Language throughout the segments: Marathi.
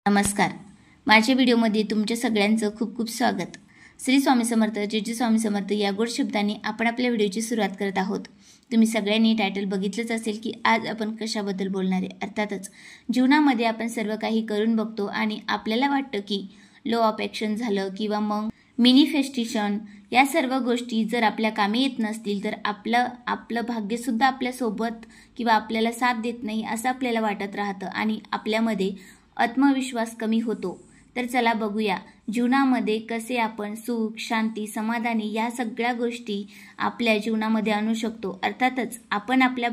नमस्कार. माझ्या व्हिडिओमध्ये तुमच्या सगळ्यांचं खूप खूप स्वागत. श्री स्वामी समर्थ, जय स्वामी समर्थ या गोड शब्दांनी आपण आपल्या व्हिडिओची सुरुवात करत आहोत. तुम्ही सगळ्यांनी टायटल बघितलंच असेल की आज आपण कशाबद्दल बोलणार आहे. अर्थातच जीवनामध्ये आपण सर्व काही करून बघतो आणि आपल्याला वाटतं की लॉ ऑफ ॲक्शन झालं किंवा मग मॅनिफेस्टेशन या सर्व गोष्टी जर आपल्या कामी येत नसतील तर आपलं भाग्यसुद्धा आपल्यासोबत किंवा आपल्याला साथ देत नाही असं आपल्याला वाटत राहतं आणि आपल्यामध्ये आत्मविश्वास कमी होतो. तर चला बघूया जीवनामध्ये कसे आपण सुख, शांती, समाधानी या सगळ्या गोष्टी आपल्या जीवनामध्ये आणू शकतो. अर्थातच आपण आपल्या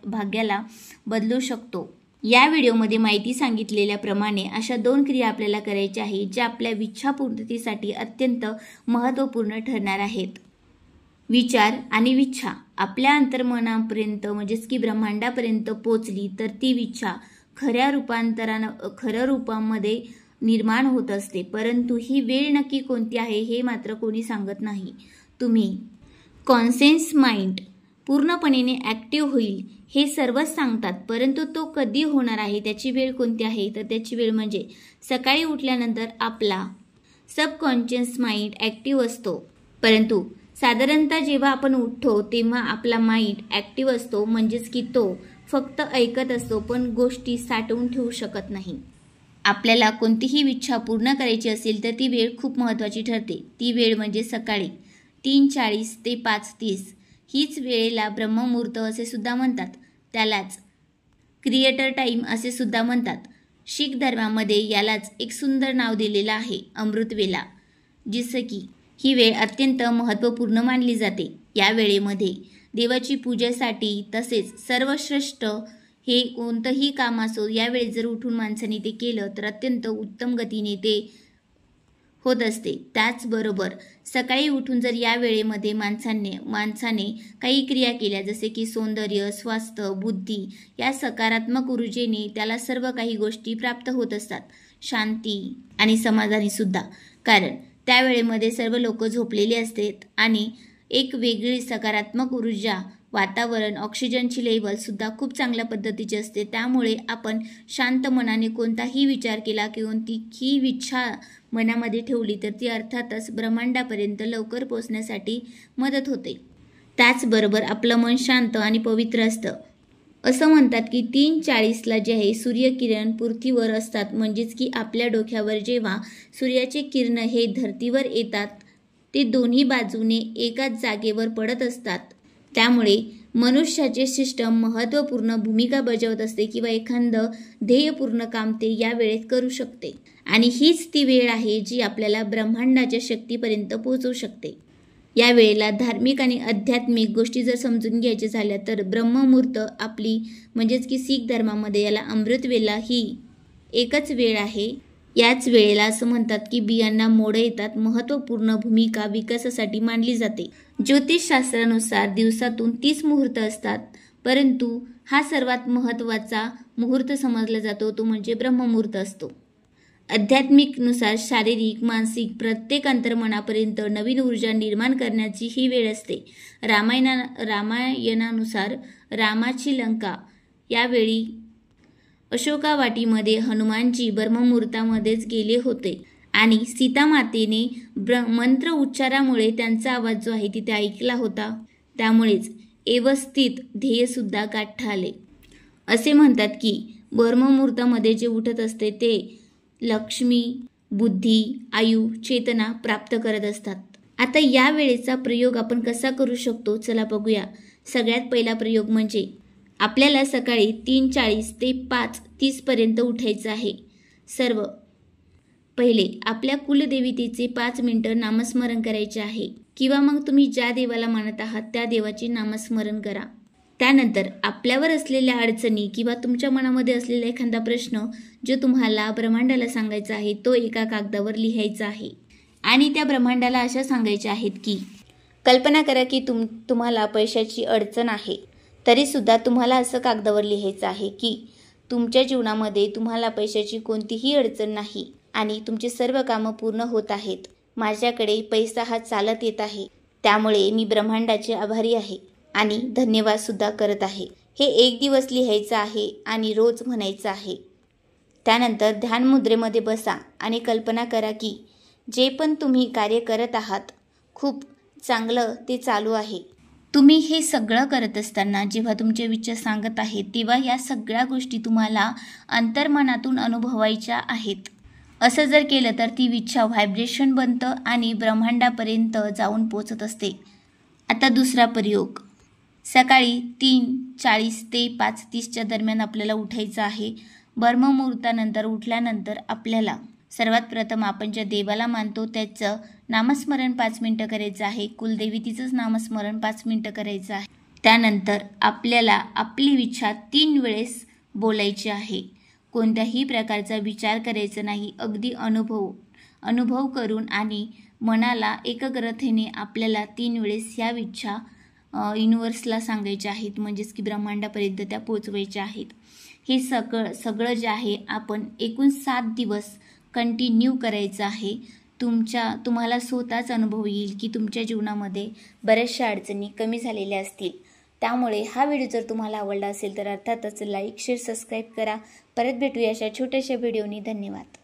भाग्याला बदलू शकतो. या व्हिडिओमध्ये माहिती सांगितलेल्याप्रमाणे अशा 2 क्रिया आपल्याला करायच्या आहेत ज्या आपल्या इच्छापूर्तीसाठी अत्यंत महत्त्वपूर्ण ठरणार आहेत. विचार आणि इच्छा आपल्या अंतर्मनापर्यंत म्हणजेच की ब्रह्मांडापर्यंत पोचली तर ती इच्छा खऱ्या रूपामध्ये निर्माण होत असते. परंतु ही वेळ नक्की कोणती आहे हे मात्र कोणी सांगत नाही. तुम्ही कॉन्शियस माइंड पूर्णपणे ॲक्टिव्ह होईल हे सर्वच सांगतात, परंतु तो कधी होणार आहे, त्याची वेळ कोणती आहे, तर त्याची वेळ म्हणजे सकाळी उठल्यानंतर आपला सबकॉन्शियस माइंड ॲक्टिव्ह असतो. परंतु साधारणतः जेव्हा आपण उठतो तेव्हा आपला माइंड ॲक्टिव्ह असतो, म्हणजेच की तो फक्त ऐकत असतो पण गोष्टी साठवून ठेवू शकत नाही. आपल्याला कोणतीही इच्छा पूर्ण करायची असेल तर ती वेळ खूप महत्त्वाची ठरते. ती वेळ म्हणजे सकाळी 3:40 ते 5:30 हीच वेळेला ब्रह्ममुहूर्त असे सुद्धा म्हणतात. त्यालाच क्रिएटर टाईम असे सुद्धा म्हणतात. शीख धर्मामध्ये यालाच एक सुंदर नाव दिलेलं आहे, अमृतवेला. जसं की ही वेळ अत्यंत महत्त्वपूर्ण मानली जाते. या वेळेमध्ये देवाची पूजेसाठी तसेच सर्वश्रेष्ठ हे कोणतंही काम असो यावेळी जर उठून माणसाने ते केलं तर अत्यंत उत्तम गतीने ते होत असते. त्याचबरोबर सकाळी उठून जर या वेळेमध्ये माणसाने काही क्रिया केल्या जसे की सौंदर्य, स्वास्थ्य, बुद्धी या सकारात्मक ऊर्जेने त्याला सर्व काही गोष्टी प्राप्त होत असतात. शांती आणि समाधानी सुद्धा, कारण त्या वेळेमध्ये सर्व लोक झोपलेले असतात आणि एक वेगळी सकारात्मक ऊर्जा, वातावरण, ऑक्सिजनची लेवल सुद्धा खूप चांगल्या पद्धतीची असते. त्यामुळे आपण शांत मनाने कोणताही विचार केला किंवा कोणतीही इच्छा मनामध्ये ठेवली तर ती अर्थातच ब्रह्मांडापर्यंत लवकर पोहोचण्यासाठी मदत होते. त्याचबरोबर आपलं मन शांत आणि पवित्र असतं. असं म्हणतात की 3:40ला जे आहे सूर्यकिरण पृथ्वीवर असतात, म्हणजेच की आपल्या डोक्यावर जेव्हा सूर्याचे किरण हे धरतीवर येतात ते दोन्ही बाजूने एकाच जागेवर पडत असतात. त्यामुळे मनुष्याचे सिस्टम महत्त्वपूर्ण भूमिका बजावत असते किंवा एखादं ध्येयपूर्ण काम ते या वेळेत करू शकते. आणि हीच ती वेळ आहे जी आपल्याला ब्रह्मांडाच्या शक्तीपर्यंत पोहोचवू शकते. या वेळेला धार्मिक आणि आध्यात्मिक गोष्टी जर समजून घ्यायच्या झाल्या तर ब्रह्ममुहूर्त आपली म्हणजेच की शीख धर्मामध्ये याला अमृतवेला ही एकच वेळ आहे. याच वेळेला असं म्हणतात की बियांना मोडं येतात. महत्त्वपूर्ण भूमिका विकासासाठी मानली जाते. ज्योतिषशास्त्रानुसार दिवसातून 30 मुहूर्त असतात, परंतु हा सर्वात महत्त्वाचा मुहूर्त समजला जातो तो म्हणजे ब्रह्ममुहूर्त असतो. आध्यात्मिकनुसार शारीरिक, मानसिक प्रत्येक अंतर्मनापर्यंत नवीन ऊर्जा निर्माण करण्याची ही वेळ असते. रामायणानुसार रामाची लंका यावेळी अशोकावाटीमध्ये हनुमानजी ब्रह्ममुहूर्तामध्येच गेले होते आणि सीतामातेने मंत्र उच्चारामुळे त्यांचा आवाज जो आहे तिथे ऐकला होता. त्यामुळेच व्यवस्थित ध्येयसुद्धा गाठता आले. असे म्हणतात की ब्रह्ममुहूर्तामध्ये जे उठत असते ते लक्ष्मी, बुद्धी, आयु, चेतना प्राप्त करत असतात. आता या वेळेचा प्रयोग आपण कसा करू शकतो चला बघूया. सगळ्यात पहिला प्रयोग म्हणजे आपल्याला सकाळी 3:40 ते 5:30 पर्यंत उठायचं आहे. सर्व पहिले आपल्या कुलदेवतेचे 5 मिनिटं नामस्मरण करायचे आहे किंवा मग तुम्ही ज्या देवाला मानत आहात त्या देवाचे नामस्मरण करा. त्यानंतर आपल्यावर असलेल्या अडचणी किंवा तुमच्या मनामध्ये असलेला एखादा प्रश्न जो तुम्हाला ब्रह्मांडाला सांगायचा आहे तो एका कागदावर लिहायचा आहे आणि त्या ब्रह्मांडाला अशा सांगायच्या आहेत की कल्पना करा की तुम्हाला पैशाची अडचण आहे, तरीसुद्धा तुम्हाला असं कागदावर लिहायचं आहे की तुमच्या जीवनामध्ये तुम्हाला पैशाची कोणतीही अडचण नाही आणि तुमचे सर्व कामं पूर्ण होत आहेत. माझ्याकडे पैसा हा चालत येत आहे, त्यामुळे मी ब्रह्मांडाचे आभारी आहे आणि धन्यवाद सुद्धा करत आहे. हे 1 दिवस लिहायचं आहे आणि रोज म्हणायचं आहे. त्यानंतर ध्यान मुद्रेमध्ये बसा आणि कल्पना करा की जे पण तुम्ही कार्य करत आहात खूप चांगलं ते चालू आहे. तुम्ही हे सगळं करत असताना जेव्हा तुमचे विचार सांगत आहेत तेव्हा या सगळ्या गोष्टी तुम्हाला अंतर्मनातून अनुभवायच्या आहेत. असं जर केलं तर ती इच्छा व्हायब्रेशन बनतं आणि ब्रह्मांडापर्यंत जाऊन पोचत असते. आता दुसरा प्रयोग. सकाळी 3:40 ते 5:30च्या दरम्यान आपल्याला उठायचं आहे. ब्रह्ममुहूर्तानंतर उठल्यानंतर आपल्याला सर्वात प्रथम आपण ज्या देवाला मानतो त्याचं नामस्मरण 5 मिनिटं करायचं आहे. कुलदेवी तिचंच नामस्मरण 5 मिनिटं करायचं आहे. त्यानंतर आपल्याला आपली इच्छा 3 वेळेस बोलायची आहे. कोणत्याही प्रकारचा विचार करायचा नाही. अगदी अनुभव करून आणि मनाला एकाग्रतेने आपल्याला 3 वेळेस ह्या इच्छा युनिव्हर्सला सांगायच्या आहेत, म्हणजेच की ब्रह्मांडापर्यंत त्या पोचवायच्या आहेत. हे सगळं जे आहे आपण एकूण 7 दिवस कंटिन्यू करायचं आहे. तुम्हाला स्वतःच अनुभव येईल की तुमच्या जीवनामध्ये बऱ्याचशा अडचणी कमी झालेल्या असतील. त्यामुळे हा व्हिडिओ जर तुम्हाला आवडला असेल तर अर्थातच लाईक, शेअर, सबस्क्राईब करा. परत भेटूया अशा छोट्याशा व्हिडिओनी. धन्यवाद.